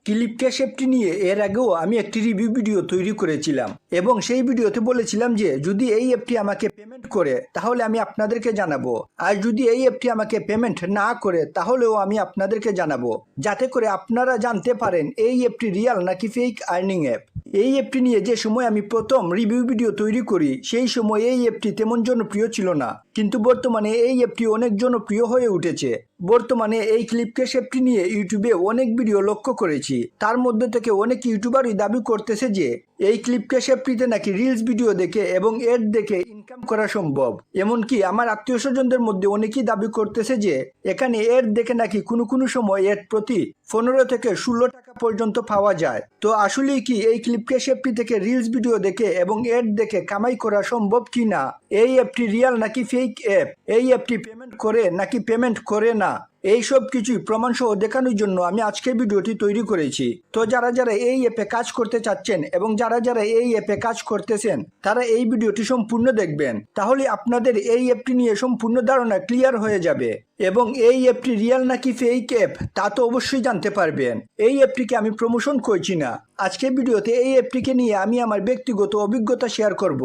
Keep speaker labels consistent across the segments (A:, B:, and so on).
A: Clip cash অ্যাপটি নিয়ে এর আগেও আমি একটি রিভিউ ভিডিও তৈরি করেছিলাম এবং সেই ভিডিওতে বলেছিলাম যে যদি এই অ্যাপটি আমাকে পেমেন্ট করে তাহলে আমি আপনাদেরকে জানাবো, আর যদি এই অ্যাপটি আমাকে পেমেন্ট না করে তাহলেও আমি আপনাদেরকে জানাবো, যাতে করে আপনারা জানতে পারেন এই অ্যাপটি রিয়াল নাকি ফেক আর্নিং অ্যাপ। এই অ্যাপটি নিয়ে যে সময় আমি প্রথম রিভিউ ভিডিও তৈরি করি সেই সময় এই অ্যাপটি তেমন জনপ্রিয় ছিল না, কিন্তু বর্তমানে এই অ্যাপটি অনেক জনপ্রিয় হয়ে উঠেছে। বর্তমানে এই ক্লিপ ক্যাশ অ্যাপটি নিয়ে ইউটিউবে অনেক ভিডিও লক্ষ্য করেছি, তার মধ্যে থেকে অনেক ইউটিউবারই দাবি করতেছে যে এই ক্লিপ ক্যাশ অ্যাপটিতে নাকি রিলস ভিডিও দেখে এবং এড দেখে ইনকাম করা সম্ভব। এমনকি আমার আত্মীয় স্বজনদের মধ্যে অনেকেই দাবি করতেছে যে এখানে এড দেখে নাকি কোনো সময় এড প্রতি 15 থেকে 16 টাকা পর্যন্ত পাওয়া যায়। তো আসলে কি এই ক্লিপ ক্যাশ অ্যাপটি থেকে রিলস ভিডিও দেখে এবং এড দেখে কামাই করা সম্ভব কি না? এই অ্যাপটি রিয়াল নাকি ফেক অ্যাপ? এই অ্যাপটি পেমেন্ট করে নাকি পেমেন্ট করে না? এই সব কিছুই প্রমাণ সহ দেখানোর জন্য আমি আজকের ভিডিওটি তৈরি করেছি। তো যারা যারা এই অ্যাপে কাজ করতে চাচ্ছেন এবং যারা যারা এই অ্যাপে কাজ করতেছেন তারা এই ভিডিওটি সম্পূর্ণ দেখবেন, তাহলে আপনাদের এই অ্যাপটি নিয়ে সম্পূর্ণ ধারণা ক্লিয়ার হয়ে যাবে এবং এই অ্যাপটি রিয়াল নাকি ফেক অ্যাপ তা তো অবশ্যই জানতে পারবেন। এই অ্যাপটিকে আমি প্রমোশন করছি না, আজকের ভিডিওতে এই অ্যাপটিকে নিয়ে আমি আমার ব্যক্তিগত অভিজ্ঞতা শেয়ার করব।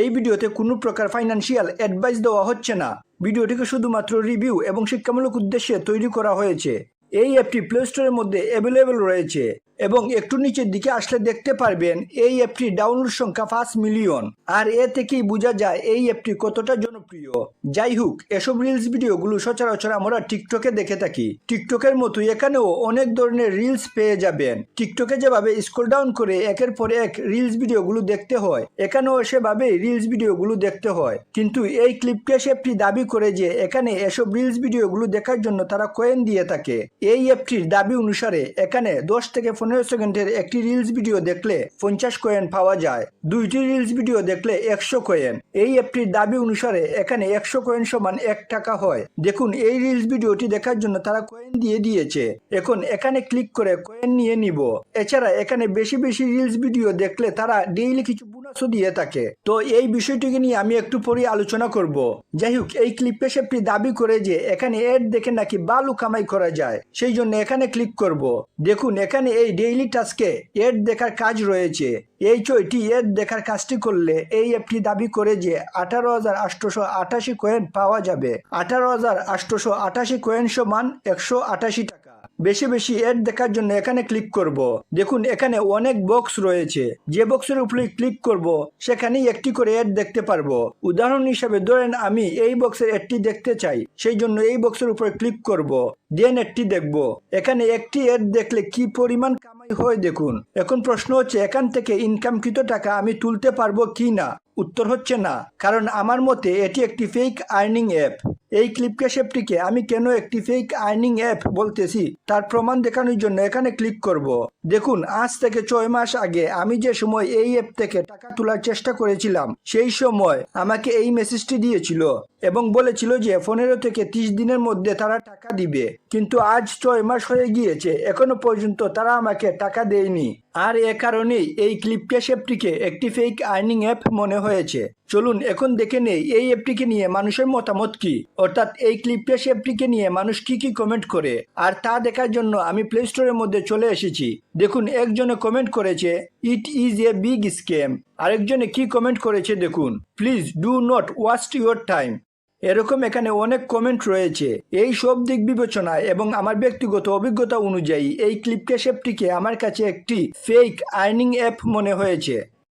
A: এই ভিডিওতে কোনো প্রকার ফাইন্যান্সিয়াল অ্যাডভাইস দেওয়া হচ্ছে না, ভিডিওটিকে শুধুমাত্র রিভিউ এবং শিক্ষামূলক উদ্দেশ্যে তৈরি করা হয়েছে। এই অ্যাপটি প্লে স্টোরের মধ্যে অ্যাভেলেবল রয়েছে এবং একটু নিচের দিকে আসলে দেখতে পারবেন এই অ্যাপটির ডাউনলোড সংখ্যা 5 মিলিয়ন, আর এ থেকেই বোঝা যায় এই অ্যাপটি কতটা জনপ্রিয়। যাই হোক, এসব রিলস ভিডিওগুলো সচরাচর আমরা টিকটকে দেখে থাকি, টিকটকের মতো এখানেও অনেক ধরনের রিলস পেয়ে যাবেন। টিকটকে যেভাবে স্ক্রল ডাউন করে একের পর এক রিলস ভিডিওগুলো দেখতে হয়, এখানেও সেভাবে রিলস ভিডিওগুলো দেখতে হয়। কিন্তু এই ক্লিপ ক্যাশ অ্যাপটি দাবি করে যে এখানে এসব রিলস ভিডিওগুলো দেখার জন্য তারা কয়েন দিয়ে থাকে। এই অ্যাপটির দাবি অনুসারে এখানে 10 থেকে 15 সেকেন্ডের একটি রিলস ভিডিও দেখলে 50 কয়েন পাওয়া যায়, 2টি রিলস ভিডিও দেখলে 100 কয়েন। এই অ্যাপটির দাবি অনুসারে এখানে 100 কয়েন সমান 1 টাকা হয়। দেখুন, এই রিলস ভিডিওটি দেখার জন্য তারা কয়েন দিয়ে দিয়েছে, এখন এখানে ক্লিক করে কয়েন নিয়ে নিব। এছাড়া এখানে বেশি বেশি রিলস ভিডিও দেখলে তারা ডেইলি কিছু বোনাসও দিয়ে থাকে। তো এই বিষয়টিকে নিয়ে আমি একটু পরে আলোচনা করব। যাই হোক, এই ক্লিপ ক্যাশ অ্যাপটি দাবি করে যে এখানে এড দেখে নাকি ভালো কামাই করা যায়, সেই জন্য এখানে ক্লিক করব। দেখুন, এখানে এই ডেইলি টাস্কে এড দেখার কাজ রয়েছে। এই 6টি এড দেখার কাজটি করলে এই অ্যাপটি দাবি করে যে 18,888 কয়েন পাওয়া যাবে। 18,888 কয়েন সমান 188 টাকা। বেশি বেশি এড দেখার জন্য এখানে ক্লিক করব। দেখুন, এখানে অনেক বক্স রয়েছে, যে বক্সের উপরে ক্লিক করব সেখানেই একটি করে এড দেখতে পারবো। উদাহরণ হিসেবে ধরেন আমি এই বক্সের এডটি দেখতে চাই, সেই জন্য এই বক্সের উপরে ক্লিক করব, দেন এডটি দেখব। এখানে একটি এড দেখলে কি পরিমাণ কামাই হয় দেখুন। এখন প্রশ্ন হচ্ছে এখান থেকে ইনকামকৃত টাকা আমি তুলতে পারবো কি না? উত্তর হচ্ছে না, কারণ আমার মতে এটি একটি ফেক আর্নিং অ্যাপ। এই ক্লিপ ক্যাশ অ্যাপটিকে আমি কেন একটি ফেক আর্নিং অ্যাপ বলতেছি তার প্রমাণ দেখানোর জন্য এখানে ক্লিক করব। দেখুন, আজ থেকে 6 মাস আগে আমি যে সময় এই অ্যাপ থেকে টাকা তোলার চেষ্টা করেছিলাম সেই সময় আমাকে এই মেসেজটি দিয়েছিল এবং বলেছিল যে 15 থেকে 30 দিনের মধ্যে তারা টাকা দিবে, কিন্তু আজ 6 মাস হয়ে গিয়েছে, এখনো পর্যন্ত তারা আমাকে টাকা দেয়নি। আর এ কারণেই এই ক্লিপ ক্যাশ অ্যাপটিকে একটি ফেক আর্নিং অ্যাপ মনে হয়েছে। চলুন এখন দেখে নেই এই অ্যাপটিকে নিয়ে মানুষের মতামত কি, অর্থাৎ এই ক্লিপ ক্যাশ অ্যাপটিকে নিয়ে মানুষ কি কি কমেন্ট করে। আর তা দেখার জন্য আমি প্লে স্টোরের মধ্যে চলে এসেছি। দেখুন, একজনে কমেন্ট করেছে it is a big scam, আরেকজনে কি কমেন্ট করেছে দেখুন, please do not waste your time. এরকম এখানে অনেক কমেন্ট রয়েছে। এই সব দিক বিবেচনায় এবং আমার ব্যক্তিগত অভিজ্ঞতা অনুযায়ী এই ক্লিপ ক্যাশ অ্যাপটিকে আমার কাছে একটি ফেক আর্নিং অ্যাপ মনে হয়েছে।